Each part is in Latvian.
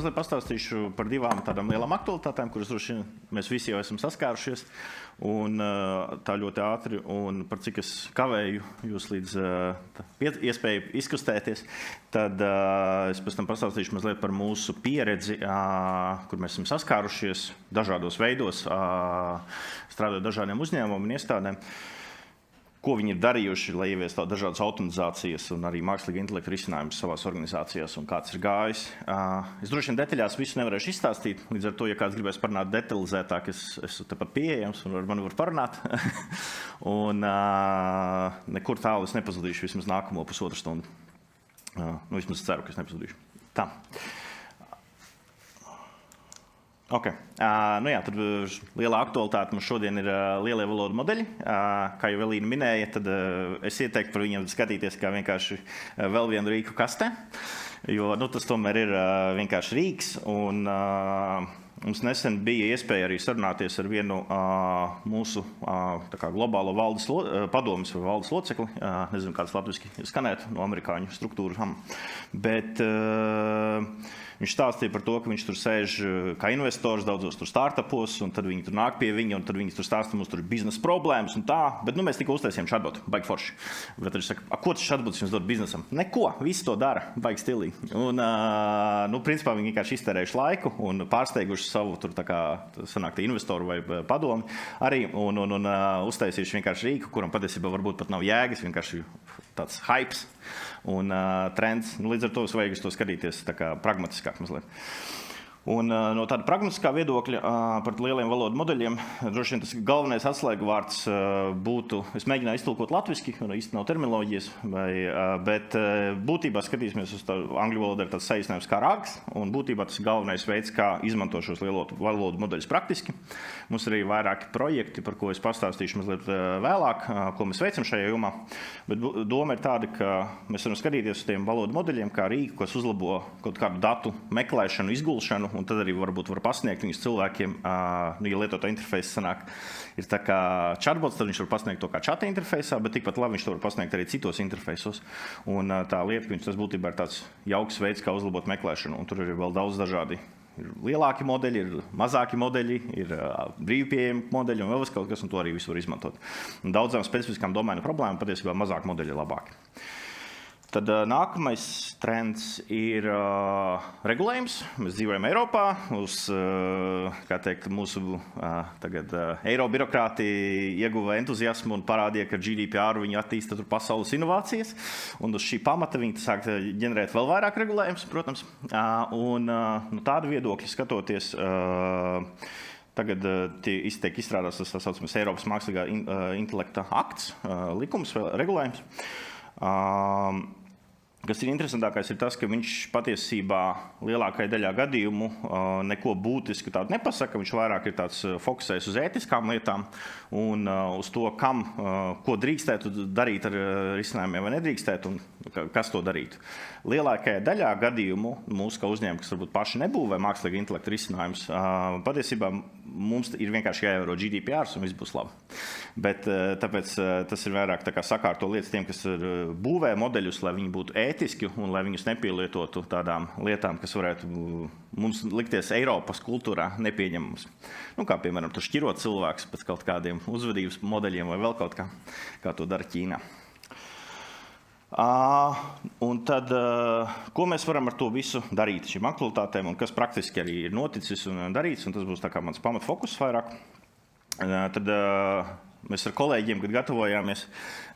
mazliet pastāstīšu par divām tādām lielām aktualitātēm, kuras droši mēs visi jau esam saskārušies. Un tā ļoti ātri, un par cik es kavēju jūs līdz iespēju izkustēties, tad es pēc tam pastāstīšu mazliet par mūsu pieredzi, kur mēs esam saskārušies dažādos veidos, strādājot dažādiem uzņēmumiem un iestādēm, ko viņi ir darījuši, lai ieviestu dažādas automatizācijas un arī mākslīga intelekta risinājumus savās organizācijās un kāds ir gājis. Es droši vien detaļās visu nevarēšu izstāstīt, līdz ar to, ja kāds gribēs parunāt detalizētāk, es esmu tepat pieejams un ar mani var parunāt. Un nekur tālu es nepazudīšu vismaz nākamo pusotru stundu. Vismaz ceru, ka es nepazudīšu. Tā. Okay. Tad lielā aktualitāte mums šodien ir lielie valodu modeļi. Kā jau Elīna minēja, tad es ieteiktu par viņiem skatīties kā vienkārši vēl vienu rīku kastē, jo tas tomēr ir vienkārši rīks. Un, mums nesen bija iespēja arī sarunāties ar vienu mūsu globālo padomes vai valdes locekli. Nezinu, kāds latviski skanētu no amerikāņu struktūrām. Bet viņš stāstīja par to, ka viņš tur sēž kā investors daudzos tur startupos, un tad viņi tur nāk pie viņa, un tad viņi tur stāsta, mums tur ir biznesa problēmas un tā. Bet mēs tikko uztaisījām chatbotu, baigi forši. Bet viņš saka, ko tas chatbots jums dod biznesam? Neko, visi to dara, baigi stilīgi. Un, principā viņi vienkārši iztērējuši laiku un pārsteiguši savu tur tā kā sanāk investoru vai padomi arī, un uztaisījuši vienkārši rīku, kuram patiesībā varbūt pat nav jēgas, vienkārši tāds hypes un trends. Līdz ar to vajag uz to skatīties tā kā pragmatiskāk mazliet. Un no tāda pragmatiskā viedokļa par lieliem valodu modeļiem, droši vien tas galvenais atslēgvārds būtu, es mēģināju iztulkot latviski, īsti nav terminoloģijas, bet būtībā skatīsimies uz tā angļu valodā ir tāds saīsinājums kā RAGs, un būtībā tas ir galvenais veids, kā izmanto šos lielo valodu modeļus praktiski. Mums ir arī vairāki projekti, par ko es pastāstīšu mazliet vēlāk, ko mēs veicam šajā jomā, bet doma ir tāda, ka mēs varam skatīties uz tiem valodu modeļiem kā rīku, kas uzlabo kaut kādu datu meklēšanu, izgulšanu, un tad arī varbūt var pasniegt viņus cilvēkiem, ja lietotā interfeisa sanāk, ir tā kā chatbots, tad viņš var pasniegt to kā chata interfeisā, bet tikpat labi viņš to var pasniegt arī citos interfeisos. Un tā lieta, ka tas būtībā ir tāds jauks veids, kā uzlabot meklēšanu, un tur ir vēl daudz dažādi. Ir lielāki modeļi, ir mazāki modeļi, ir brīvi pieejami modeļi un vēl kaut kas, un to arī visu var izmantot. Un daudzām specifiskām domēnu problēmām patiesībā mazāk modeļi ir labāki. Tad nākamais trends ir regulējums. Mēs dzīvojam Eiropā, uz, kā teikt, mūsu tagad eiro birokrāti ieguva entuziasmu un parādīja, ka GDPR viņi attīsta tur pasaules inovācijas, un uz šī pamata viņi sāk ģenerēt vēl vairāk regulējums, protams. Un no tāda viedokļa skatoties, tagad tiek izstrādās tas saucamais Eiropas mākslīgā intelekta akts, likums vai regulējums. Kas ir interesantākais ir tas, ka viņš patiesībā lielākajā daļā gadījumu neko būtiski tādu nepasaka. Viņš vairāk ir tāds fokusējis uz ētiskām lietām un uz to, ko drīkstētu darīt ar risinājumiem vai nedrīkstētu un kas to darītu. Lielākajā daļā gadījumu mūsu kā uzņēmumi, kas varbūt paši nebūvē mākslīga intelekta risinājums, patiesībā mums ir vienkārši jāievēro GDPR un viss būs labi. Bet tāpēc tas ir vairāk tā kā sakārto lietas tiem, kas būvē modeļus, lai viņi būtu ētiski un lai viņus nepielietotu tādām lietām, kas varētu mums likties Eiropas kultūrā nepieņemams. Kā piemēram, tu šķirot cilvēks pēc kaut kādiem uzvedības modeļiem vai vēl kaut kā to dara Ķīnā. Un tad, ko mēs varam ar to visu darīt šīm aktualitātēm un kas praktiski arī ir noticis un darīts, un tas būs tā kā mans pamatfokus vairāk. Tad mēs ar kolēģiem, kad gatavojāmies,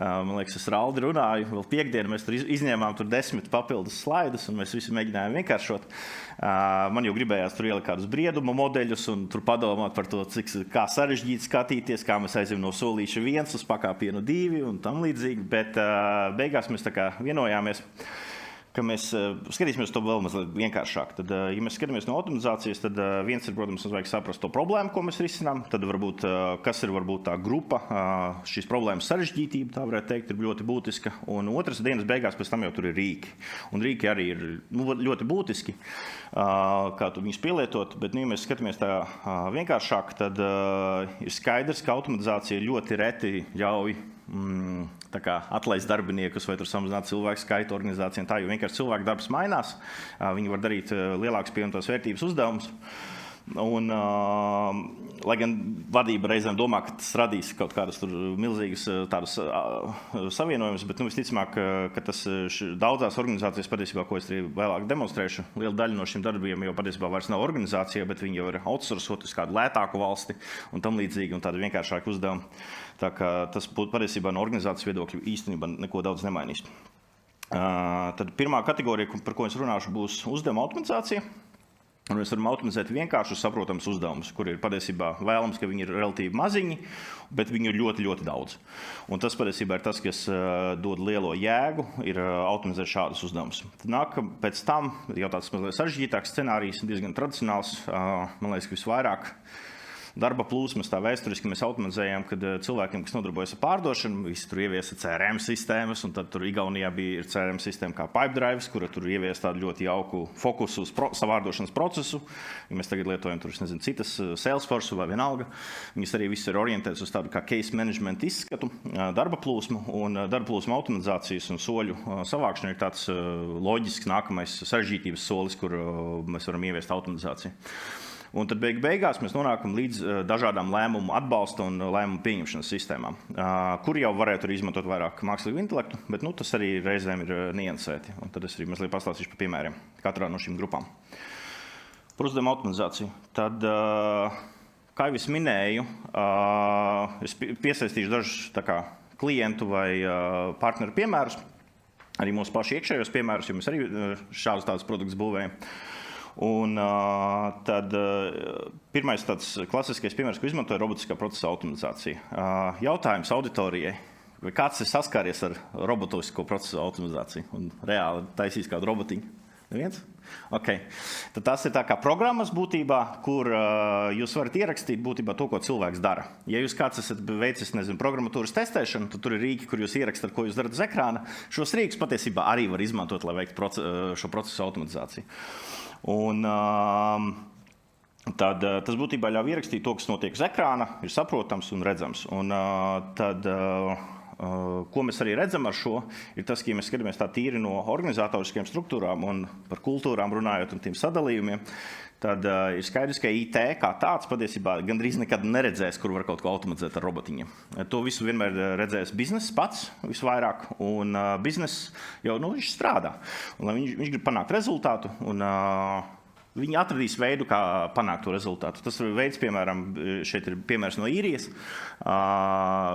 man liekas, es ar Aldi runāju, vēl piekdienu mēs tur izņēmām 10 papildus slaidus, un mēs visu mēģinājām vienkāršot. Man jau gribējās tur ielikt kādus brieduma modeļus un tur padomāt par to, kā sarežģīt skatīties, kā mēs aizjām no solīša 1 uz pakāpienu 2 un tam līdzīgi, bet beigās mēs tā kā vienojāmies, ka mēs skatīsimies to vēl mazliet vienkāršāk. Tad, ja mēs skatāmies no automatizācijas, tad viens ir, protams, mums vajag saprast to problēmu, ko mēs risinām. Tad varbūt, kas ir varbūt tā grupa, šīs problēmas sarežģītība, tā varētu teikt, ir ļoti būtiska. Un otras dienas beigās pēc tam jau tur ir rīki. Un rīki arī ir ļoti būtiski, kā tu viņus pielietot. Bet, ja mēs skatāmies tā vienkāršāk, tad ir skaidrs, ka automatizācija ļoti reti ļauj tā kā atlaist darbiniekus vai tur samazināt cilvēku skaitu organizācijām. Tā, jo vienkārši cilvēku darbs mainās, viņi var darīt lielākas pievienotās vērtības uzdevumus. Un, lai gan vadība reizēm domā, ka tas radīs kaut kādas milzīgas tādus savienojumus, bet visticamāk, ka tas daudzās organizācijas patiesībā, ko es arī vēlāk demonstrēšu, liela daļa no šiem darbiem jau patiesībā vairs nav organizācija, bet viņi jau ir outsourcot uz kādu lētāku valsti un tam līdzīgi un tādu vienkāršāku uzdevumu. Tā kā tas patiesībā no organizācijas viedokļa īstenībā neko daudz nemainīs. Tad pirmā kategorija, par ko es runāšu, būs uzdevuma automatizācija. Un mēs varam automatizēt vienkāršus saprotams uzdevumus, kur ir patiesībā vēlams, ka viņi ir relatīvi maziņi, bet viņi ir ļoti, ļoti daudz. Un tas patiesībā ir tas, kas dod lielo jēgu, ir automatizēt šādus uzdevumus. Tad nāk pēc tam jau tāds mazliet sarežģītāks scenārijs, diezgan tradicionāls, man liekas, ka visvairāk darba plūsmas tā vēsturiski mēs automatizējām, kad cilvēkiem, kas nodarbojas ar pārdošanu, visi tur ieviesa CRM sistēmas, un tad tur Igaunijā bija CRM sistēma kā Pipedrive, kura tur ieviesa tādu ļoti jauku fokusu uz savārdošanas procesu. Ja mēs tagad lietojam tur, nezinu, citas Salesforce vai vienalga. Viņas arī viss ir orientēts uz tādu kā case management izskatu, darba plūsmu, un darba plūsmu automatizācijas un soļu savākšana ir tāds loģisks nākamais sarežģītības solis, kur mēs varam ieviest automatizāciju. Un tad beigās mēs nonākam līdz dažādām lēmumu atbalsta un lēmumu pieņemšanas sistēmām, kur jau varētu arī izmantot vairāk mākslīgu intelektu, bet tas arī reizēm ir niansēti. Un tad es arī mazliet pastāstīšu par piemēriem katrā no šīm grupām. Par uzdevumu automatizāciju. Tad, kā jau es minēju, es piesaistīšu dažus klientu vai partneru piemērus, arī mūsu paši iekšējos piemērus, jo mēs arī šādus tādus produktus būvējam. Un tad pirmais tāds klasiskais piemērs, ko izmantoja robotiskā procesa automatizācija. Jautājums auditorijai, vai kāds ir saskāries ar robotisko procesa automatizāciju un reāli taisīs kādu robotiņu? Neviens? Okay. Tad tas ir tā kā programmas būtībā, kur jūs varat ierakstīt būtībā to, ko cilvēks dara. Ja jūs kāds esat veicis, programmatūras testēšanu, tad tur ir rīki, kur jūs ierakstat, ko jūs darat uz ekrāna. Šos rīkus patiesībā arī var izmantot, lai veiktu šo procesu automatizāciju. Un tad tas būtībā ļauj ierakstīt to, kas notiek uz ekrāna, ir saprotams un redzams. Un tad, ko mēs arī redzam ar šo, ir tas, ka, ja mēs skatāmies tā tīri no organizatoriskajām struktūrām un par kultūrām runājot un tiem sadalījumiem, tad ir skaidrs, ka IT kā tāds patiesībā gandrīz nekad neredzēs, kur var kaut ko automatizēt ar robotiņiem. To visu vienmēr redzēs bizness pats visvairāk, un bizness jau viņš strādā. Un, lai viņš grib panākt rezultātu, un viņi atradīs veidu, kā panākt to rezultātu. Tas ir veids, piemēram, šeit ir piemērs no Īrijas,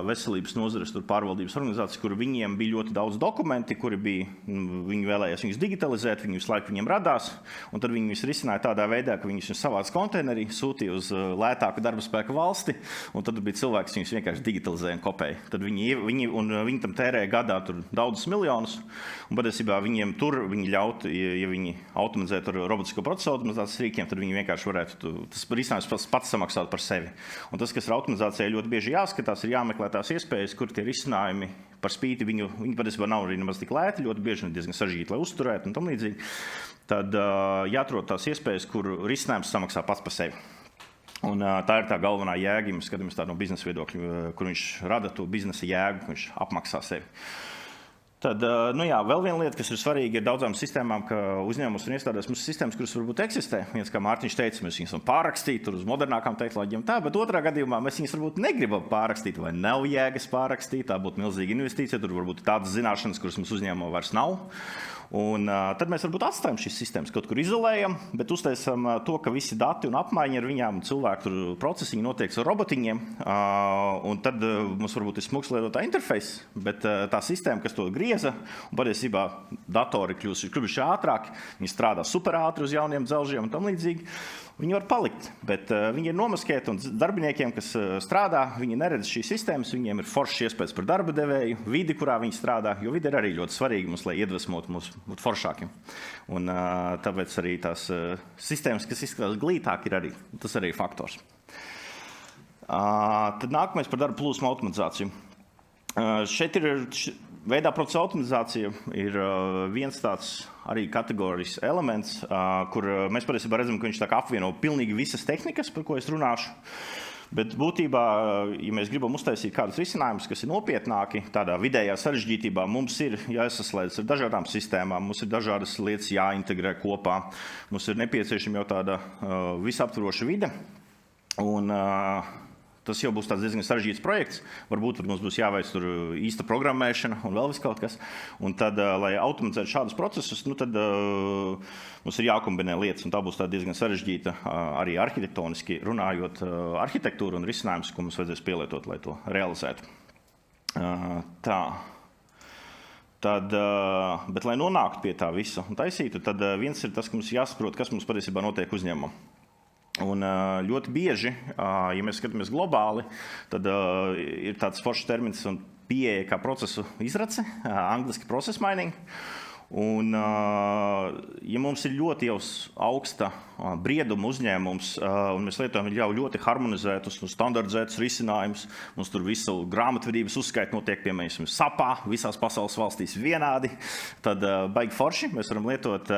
veselības nozares pārvaldības organizācijas, kur viņiem bija ļoti daudz dokumenti, kuri bija, viņi vēlējās viņus digitalizēt, viņi visu laiku viņiem radās, un tad viņi viņus risināja tādā veidā, ka viņus savāc konteinerī, sūtīja uz lētāku darba spēka valsti, un tad bija cilvēks, viņus vienkārši digitalizēja un kopēja. Tad viņi tam tērēja gadā tur daudzus miljonus, un patiesībā viņiem tur viņi ļaut, ja viņi automatizētu ar robotisko procesu automatizācijas rīkiem, tad viņi vienkārši varētu, tas risinājums pats samaksāt par sevi. Un tas, kas ir automatizācijai ļoti bieži jāskatās, ir jāmeklē tās iespējas, kur tie risinājumi par spīti viņi patiesībā nav arī nemaz tik lēti, ļoti bieži un diezgan sarežģīti, lai uzturētu un tam līdzīgi. Tad jāatrod tās iespējas, kur risinājums samaksā pats par sevi. Un tā ir tā galvenā jēga, ja mēs skatāmies tā no biznesa viedokļa, kur viņš rada to biznesa jēgu, viņš apmaksā sevi. Tad, vēl viena lieta, kas ir svarīga, ir daudzām sistēmām, ka uzņēmumos un iestādēs mums ir sistēmas, kuras varbūt eksistē. Viens, kā Mārtiņš teica, mēs viņus varam pārrakstīt tur uz modernākām tehnoloģijām, bet otrā gadījumā mēs viņus varbūt negribam pārrakstīt vai nav jēgas pārrakstīt, tā būtu milzīga investīcija, tur varbūt tādas zināšanas, kuras mums uzņēmumā vairs nav. Un tad mēs varbūt atstājam šīs sistēmas, kaut kur izolējam, bet uztaisam to, ka visi dati un apmaiņa ar viņām un cilvēku procesiņi notiek ar robotiņiem, un tad mums varbūt ir smuks lietotā interfejs, bet tā sistēma, kas to grieza, un patiesībā datori kļūst ātrāk, viņi strādā superātri uz jauniem dzelžiem un tam līdzīgi. Viņi var palikt, bet viņi ir nomaskēti un darbiniekiem, kas strādā, viņi neredz šīs sistēmas, viņiem ir foršs iespējas par darba devēju, vidi, kurā viņi strādā, jo vide ir arī ļoti svarīga mums, lai iedvesmotu mūs būt foršākiem. Un tāpēc arī tās sistēmas, kas izskatās glītāk, ir arī, tas arī faktors. Tad nākamais par darba plūsmu automatizāciju. Šeit ir veidā procesa automatizācija ir viens tāds arī kategorijas elements, kur mēs patiesībā redzam, ka viņš tā kā apvieno pilnīgi visas tehnikas, par ko es runāšu. Bet būtībā, ja mēs gribam uztaisīt kādus risinājumus, kas ir nopietnāki, tādā vidējā sarežģītībā, mums ir jāsaslēdz ar dažādām sistēmām, mums ir dažādas lietas jāintegrē kopā, mums ir nepieciešama jau tāda visaptvaroša vide. Un tas jau būs tāds diezgan sarežģīts projekts. Varbūt mums būs jāveic tur īsta programmēšana un vēl vis kaut kas. Un tad, lai automatizētu šādus procesus, tad mums ir jākombinē lietas. Un tā būs tā diezgan sarežģīta arī arhitektoniski runājot arhitektūru un risinājums, ko mums vajadzēs pielietot, lai to realizētu. Tā. Tad, bet, lai nonāktu pie tā visa un taisītu, tad viens ir tas, ka mums jāsaprot, kas mums patiesībā notiek uzņēmumam. Un ļoti bieži, ja mēs skatāmies globāli, tad ir tāds foršs termins un pieeja kā procesu izrace, angliski process mining. Un, ja mums ir ļoti jau augsta brieduma uzņēmums, un mēs lietojam jau ļoti harmonizētus un standardizētus risinājumus, mums tur visu grāmatvedības uzskaita notiek, piemēram, SAPā, visās pasaules valstīs vienādi, tad baigi forši. Mēs varam lietot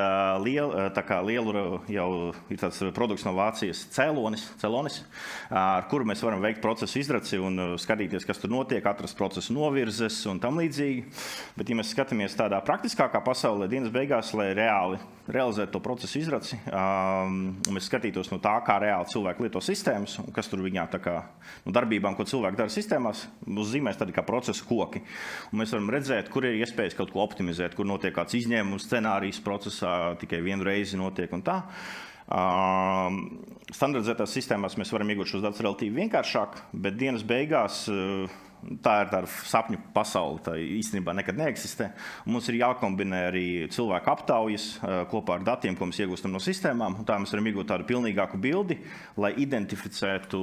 lielu jau ir tāds produkts no Vācijas Celonis, ar kuru mēs varam veikt procesu izraci un skatīties, kas tur notiek, atrast procesu novirzes un tam līdzīgi. Bet, ja mēs skatāmies tādā praktiskākā pasaulē dienas beigās, lai realizētu to procesu izraci, mēs skatītos no tā, kā reāli cilvēki lieto sistēmas un kas tur viņām tā kā darbībām, ko cilvēki dara sistēmās, mums zīmēs tādi kā procesu koki. Un mēs varam redzēt, kur ir iespējas kaut ko optimizēt, kur notiek kāds izņēmums scenārijs procesā, tikai vienu reizi notiek un tā. Standardizētās sistēmās mēs varam iegūt šos datus relatīvi vienkāršāk, bet dienas beigās tā ir tāda sapņu pasaule, tā īstenībā nekad neeksistē. Un mums ir jākombinē arī cilvēku aptaujas kopā ar datiem, ko mēs iegūstam no sistēmām. Un tā mēs varam iegūt tādu pilnīgāku bildi, lai identificētu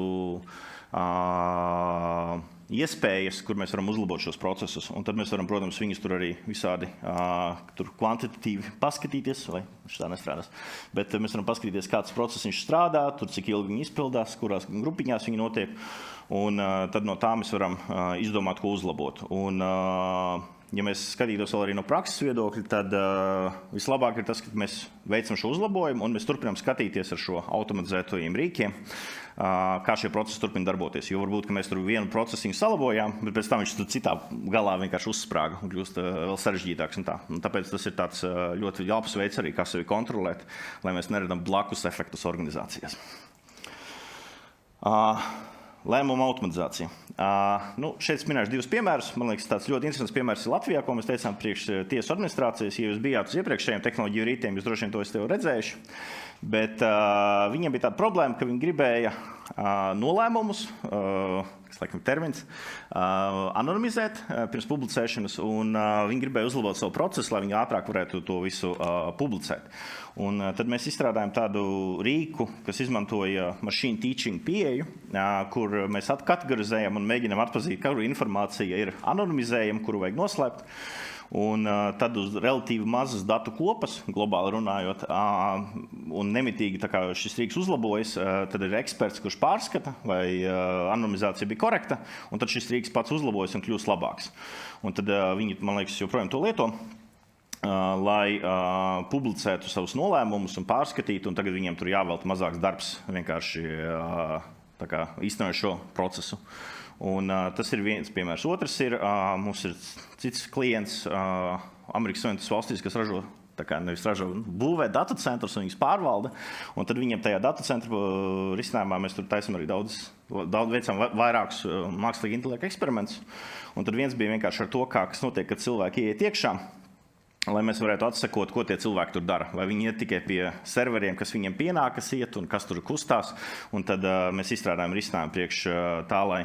iespējas, kur mēs varam uzlabot šos procesus. Un tad mēs varam, protams, viņus tur arī visādi tur kvantitatīvi paskatīties, vai tā nestrādās. Bet mēs varam paskatīties, kāds process viņš strādā, tur cik ilgi viņi izpildās, kurās grupiņās viņi notiek. Un tad no tā mēs varam izdomāt, ko uzlabot. Un, ja mēs skatītos vēl arī no prakses viedokļa, tad vislabāk ir tas, ka mēs veicam šo uzlabojumu un mēs turpinām skatīties ar šo automatizētajiem rīkiem, kā šie procesi turpina darboties. Jo varbūt, ka mēs tur vienu procesiņu salabojām, bet pēc tam viņš tur citā galā vienkārši uzsprāga un kļūst vēl sarežģītāks un tā. Un tāpēc tas ir tāds ļoti labs veids arī, kā sevi kontrolēt, lai mēs neredam blakus efektus organizācijas. Lēmuma automatizācija. Šeit minēšu divus piemērus. Man liekas, tāds ļoti interesants piemērs ir Latvijā, ko mēs teicām priekš tiesu administrācijas. Ja jūs bijāt uz iepriekšējiem tehnoloģiju rītiem, jūs droši vien to esat jau redzējuši. Bet viņiem bija tāda problēma, ka viņi gribēja nolēmumus, kas laikam termins, anonimizēt pirms publicēšanas, un viņi gribēja uzlabot savu procesu, lai viņi ātrāk varētu to visu publicēt. Un tad mēs izstrādājam tādu rīku, kas izmantoja machine teaching pieeju, kur mēs kategorizējam un mēģinam atpazīt, kuru informācija ir anonimizējama, kuru vajag noslēpt. Un tad uz relatīvi mazas datu kopas, globāli runājot, un nemitīgi tā kā šis rīks uzlabojas, tad ir eksperts, kurš pārskata, vai anonimizācija bija korekta, un tad šis rīks pats uzlabojas un kļūst labāks. Un tad viņi, man liekas, joprojām to lieto, lai publicētu savus nolēmumus un pārskatītu, un tagad viņiem tur jāvelta mazāks darbs vienkārši tā kā īstenojot šo procesu. Un tas ir viens piemērs. Otrs ir, mums ir cits klients Amerikas Savienotās valstīs, kas ražo, būvē datacentrus un viņus pārvalda. Un tad viņiem tajā datacentru risinājumā mēs tur taisam arī daudz veicam vairākus mākslīgi intelekta eksperimentus. Un tad viens bija vienkārši ar to, kas notiek, kad cilvēki ieiet iekšā, lai mēs varētu atsekot, ko tie cilvēki tur dara. Vai viņi iet tikai pie serveriem, kas viņiem pienākas iet un kas tur kustās. Un tad mēs izstrādājam risinājumu priekš tā, lai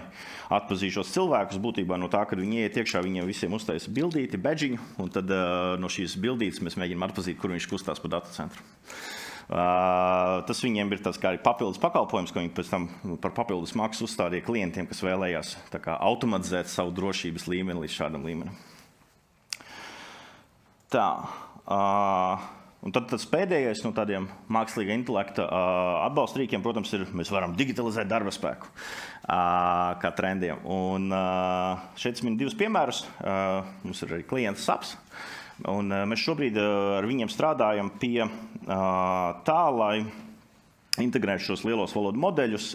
atpazītu šos cilvēkus. Būtībā no tā, kad viņi iet iekšā, viņiem visiem uztaisa bildīti, bedžiņu, un tad no šīs bildītes mēs mēģinām atpazīt, kur viņš kustās pa datacentru. Tas viņiem ir tāds kā arī papildus pakalpojums, ko viņi pēc tam par papildus maksu uzstādīja klientiem, kas vēlējās tā kā automatizēt savu drošības līmeni līdz šādam līmenim. Tā, un tad tas pēdējais no tādiem mākslīga intelekta atbalsta rīkiem, protams, ir, mēs varam digitalizēt darba spēku kā trendiem. Un šeit es minu divus piemērus. Mums ir arī klients SAPS. Un mēs šobrīd ar viņiem strādājam pie tā, lai integrēt šos lielos valodu modeļus,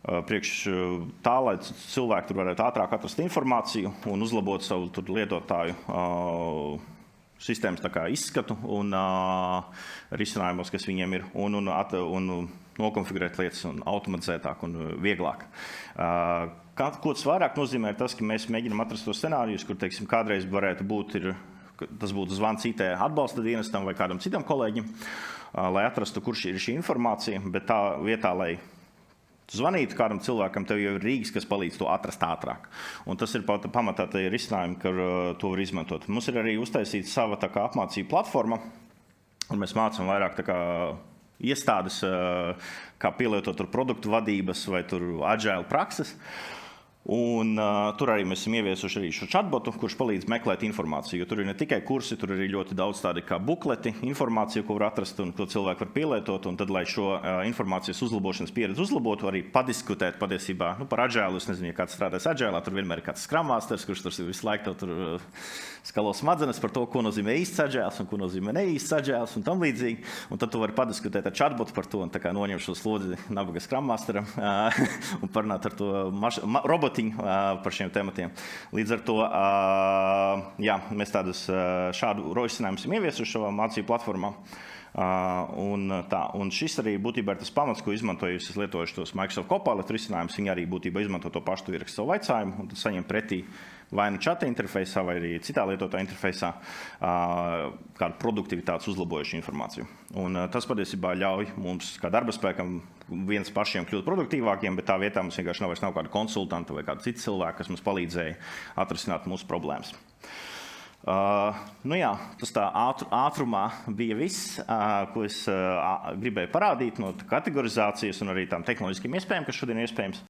priekš tā, lai cilvēki tur varētu ātrāk atrast informāciju un uzlabot savu lietotāju sistēmas izskatu un risinājumos, kas viņiem ir, un nokonfigurēt lietas un automatizētāk un vieglāk. Ko tas vairāk nozīmē, tas, ka mēs mēģinām atrast tos scenārijus, kur, teiksim, kādreiz varētu būt, tas būtu zvans IT atbalsta dienestam vai kādam citam kolēģim, lai atrastu, kurš ir šī informācija, bet tā vietā, lai zvanīt kādam cilvēkam, tev jau ir rīks, kas palīdz to atrast ātrāk. Un tas ir pamatā tie risinājumi, ka to var izmantot. Mums ir arī uztaisīta sava apmācību platforma, un mēs mācām vairāk iestādes, kā pielietot produktu vadības vai agile prakses. Un tur arī mēs esam ieviesuši arī šo chatbotu, kurš palīdz meklēt informāciju. Jo tur ir ne tikai kursi, tur ir arī ļoti daudz tādi kā bukleti, informāciju, ko var atrast un ko cilvēki var pielietot. Un tad, lai šo informācijas uzlabošanas pieredzi uzlabotu, arī padiskutēt patiesībā par agile. Es nezinu, ja kāds strādājas agile, tur vienmēr ir kāds Scrum Masters, kurš tur visu laiku tur skalo smadzenes par to, ko nozīmē īsts agile un ko nozīmē neīsts agile un tam līdzīgi. Un tad tu vari padiskutēt ar chatbotu par to un noņem šo slodzi nabaga Scrum Masteram un parunāt ar to robotu par šiem tematiem. Līdz ar to mēs šādu risinājumu esam ieviesuši savā mācību platformā. Un šis arī būtībā ir tas pamats, ko izmantoju, es lietojuši tos Microsoft Copilot risinājumus. Viņi arī būtībā izmanto to pašu, tu ieraksti savu vajadzājumu un tad saņem pretī vai nu chata interfeisā vai arī citā lietotāja interfeisā kādu produktivitātes uzlabojušu informāciju. Un tas patiesībā ļauj mums kā darba spēkam viens pašiem kļūt produktīvākiem, bet tā vietā mums vienkārši nav kāda konsultanta vai kāda cita cilvēka, kas mums palīdzēja atrisināt mūsu problēmas. Tas tā ātrumā bija viss, ko es gribēju parādīt no kategorizācijas un arī tām tehnoloģiskajām iespējām, kas šodien ir iespējams.